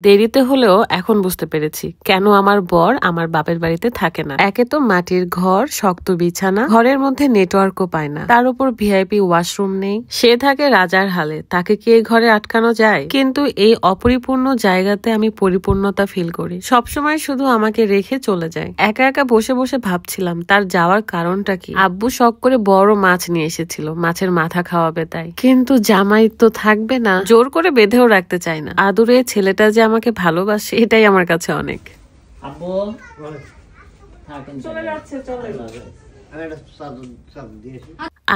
দেরিতে হলেও এখন বুঝতে পেরেছি কেন আমার বর আমার বাপের বাড়িতে থাকে না। একে তো মাটির ঘর, শক্ত বিছানা, ঘরের মধ্যে নেটওয়ার্কও পায় না, তার উপর ভিআইপি ওয়াশরুম নেই। সে থাকে রাজার হালে, তাকে কি এই ঘরে আটকানো যায়? কিন্তু এই অপরিপূর্ণ জায়গাতে আমি পরিপূর্ণতা ফিল করি। সবসময় শুধু আমাকে রেখে চলে যায়। একা একা বসে বসে ভাবছিলাম তার যাওয়ার কারণটা কি। আব্বু শখ করে বড় মাছ নিয়ে এসেছিল, মাছের মাথা খাওয়াবে তাই। কিন্তু জামাই তো থাকবে না, জোর করে বেঁধেও রাখতে চায় না। আদুরে ছেলেটা যে আমাকে ভালোবাসে এটাই আমার কাছে অনেক। আব্বু চলে যাচ্ছে, চলে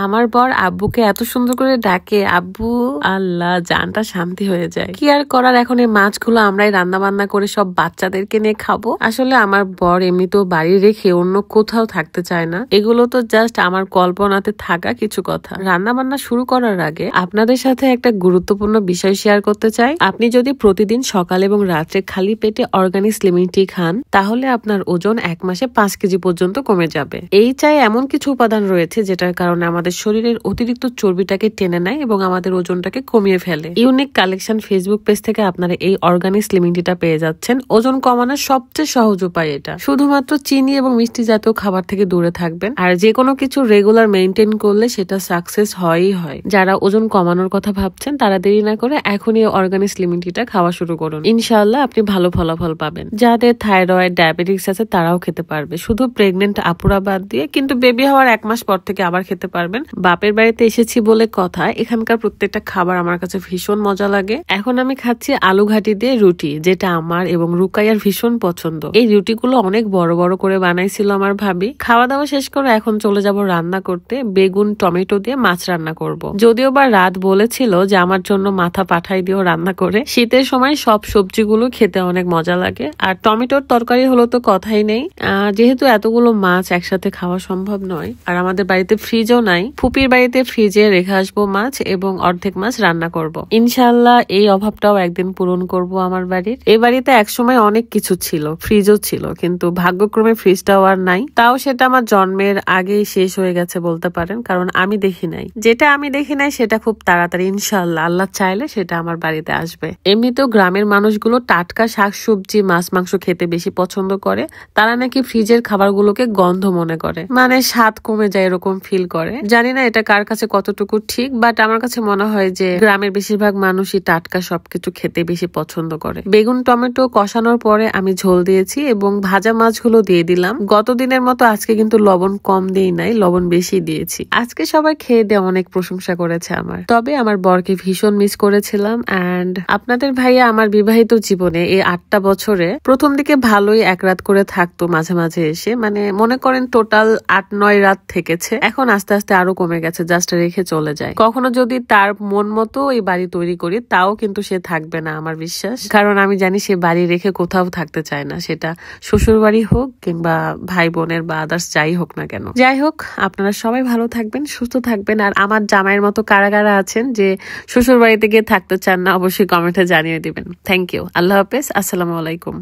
আমার বর আব্বুকে এত সুন্দর করে ডাকে আব্বু, আল্লাহ জানটা শান্তি হয়ে যায়। কি আর করার, এখন এই মাছগুলো আমরাই রান্না বান্না করে সব বাচ্চাদেরকে নিয়ে খাবো। আসলে আমার বর এমনিতেও বাড়ি রেখে অন্য কোথাও থাকতে চায় না। এগুলো তো জাস্ট আমার কল্পনাতে থাকা কিছু কথা। রান্না বান্না শুরু করার আগে আপনাদের সাথে একটা গুরুত্বপূর্ণ বিষয় শেয়ার করতে চাই। আপনি যদি প্রতিদিন সকাল এবং রাত্রে খালি পেটে অর্গানিক স্লিমিং টি খান, তাহলে আপনার ওজন 1 মাসে 5 কেজি পর্যন্ত কমে যাবে। এই চায়ে এমন কিছু উপাদান রয়েছে যেটার কারণে আমাদের শরীরের অতিরিক্ত চর্বিটাকে টেনে নেয় এবং আমাদের ওজনটাকে কমিয়ে ফেলে। ইউনিক কালেকশন ফেসবুক পেজ থেকে আপনারা এই অর্গানিক স্লিমিং টিটা পেয়ে যাচ্ছেন। ওজন কমানোর সবচেয়ে সহজ উপায় এটা। শুধুমাত্র চিনি এবং মিষ্টি জাতীয় খাবার থেকে দূরে থাকবেন, আর যে কোনো কিছু রেগুলার মেনটেন করলে সেটা সাকসেস হয়ই হয়। যারা ওজন কমানোর কথা ভাবছেন তারা দেরি না করে এখনই অর্গানিক স্লিমিং টিটা খাওয়া শুরু করুন। ইনশাআল্লাহ আপনি ভালো ফলাফল পাবেন। যাদের থাইরয়েড, ডায়াবেটিক্স আছে তারাও খেতে পারবে, শুধু প্রেগনেন্ট আপুরা বাদ দিয়ে। কিন্তু বেবি হওয়ার 1 মাস পর থেকে আবার খেতে পারবেন। বাপের বাড়িতে এসেছি বলে কথা, এখানকার প্রত্যেকটা খাবার আমার কাছে ভীষণ মজা লাগে। এখন আমি খাচ্ছি আলু ঘাটি দিয়ে রুটি, যেটা আমার এবং রুকাইয়ার ভীষণ পছন্দ। এই রুটিগুলো অনেক বড় বড় করে বানাইছিল আমার ভাবি। খাওয়া দাওয়া শেষ করে এখন চলে যাব রান্না করতে। বেগুন টমেটো দিয়ে মাছ রান্না করব। যদিও বা রাত বলেছিল যে আমার জন্য মাথা পাঠাই দিও রান্না করে। শীতের সময় সব সবজিগুলো খেতে অনেক মজা লাগে, আর টমেটোর তরকারি হলো তো কথাই নেই। যেহেতু এতগুলো মাছ একসাথে খাওয়া সম্ভব নয়, আর আমাদের বাড়িতে ফ্রিজও নাই, ফুপির বাড়িতে ফ্রিজে রেখে আসবো মাছ এবং অর্ধেক মাছ রান্না করব। ইনশাআল্লাহ এই অভাবটাও একদিন পূরণ করব আমার বাড়ির। এই বাড়িতে একসময় অনেক কিছু ছিল, ফ্রিজও ছিল, কিন্তু ভাগ্যক্রমে ফ্রিজটাও আর নাই। তাও সেটা আমার জন্মের আগেই শেষ হয়ে গেছে বলতে পারেন, কারণ আমি দেখি নাই। যেটা আমি দেখি নাই সেটা খুব তাড়াতাড়ি ইনশাআল্লাহ আল্লাহ চাইলে সেটা আমার বাড়িতে আসবে। এমনিতেও গ্রামের মানুষগুলো টাটকা শাকসবজি, মাছ মাংস খেতে বেশি পছন্দ করে। তারা নাকি ফ্রিজের খাবারগুলোকে গন্ধ মনে করে, মানে স্বাদ কমে যায় এরকম ফিল করে। জানি না এটা কার কাছে কতটুকু ঠিক, বাট আমার কাছে মনে হয় যে গ্রামের বেশিরভাগ মানুষই টাটকা সবকিছু খেতে বেশি পছন্দ করে। বেগুন টমেটো কষানোর পরে আমি ঝোল দিয়েছি এবং ভাজা মাছগুলো দিয়ে দিলাম। গতদিনের মতো আজকে কিন্তু লবণ কম দিই নাই, লবণ বেশি দিয়েছি। আজকে সবাই খেয়ে দিয়ে অনেক প্রশংসা করেছে আমার। তবে আমার বরকে ভীষণ মিস করেছিলাম। অ্যান্ড আপনাদের ভাইয়া আমার বিবাহিত জীবনে এই 8টা বছরে প্রথম দিকে ভালোই এক রাত করে থাকতো, মাঝে মাঝে এসে, মানে মনে করেন টোটাল 8-9 রাত থেকেছে। এখন আস্তে আস্তে আরো কমে গেছে, জাস্ট রেখে চলে যায়। কখনো যদি তার মন মতো এই বাড়ি তৈরি করি তাও কিন্তু সে থাকবে না আমার বিশ্বাস, কারণ আমি জানি সে বাড়ি রেখে কোথাও থাকতে চায় না, সেটা শ্বশুর বাড়ি হোক কিংবা ভাই বোনের বা আদার্স যাই হোক না কেন। যাই হোক, আপনারা সবাই ভালো থাকবেন, সুস্থ থাকবেন। আর আমার জামাইয়ের মতো কারা কারা আছেন যে শ্বশুর বাড়িতে গিয়ে থাকতে চান না, অবশ্যই কমেন্টে জানিয়ে দিবেন। Thank you. আল্লাহ হাফেজ। আসসালামু আলাইকুম।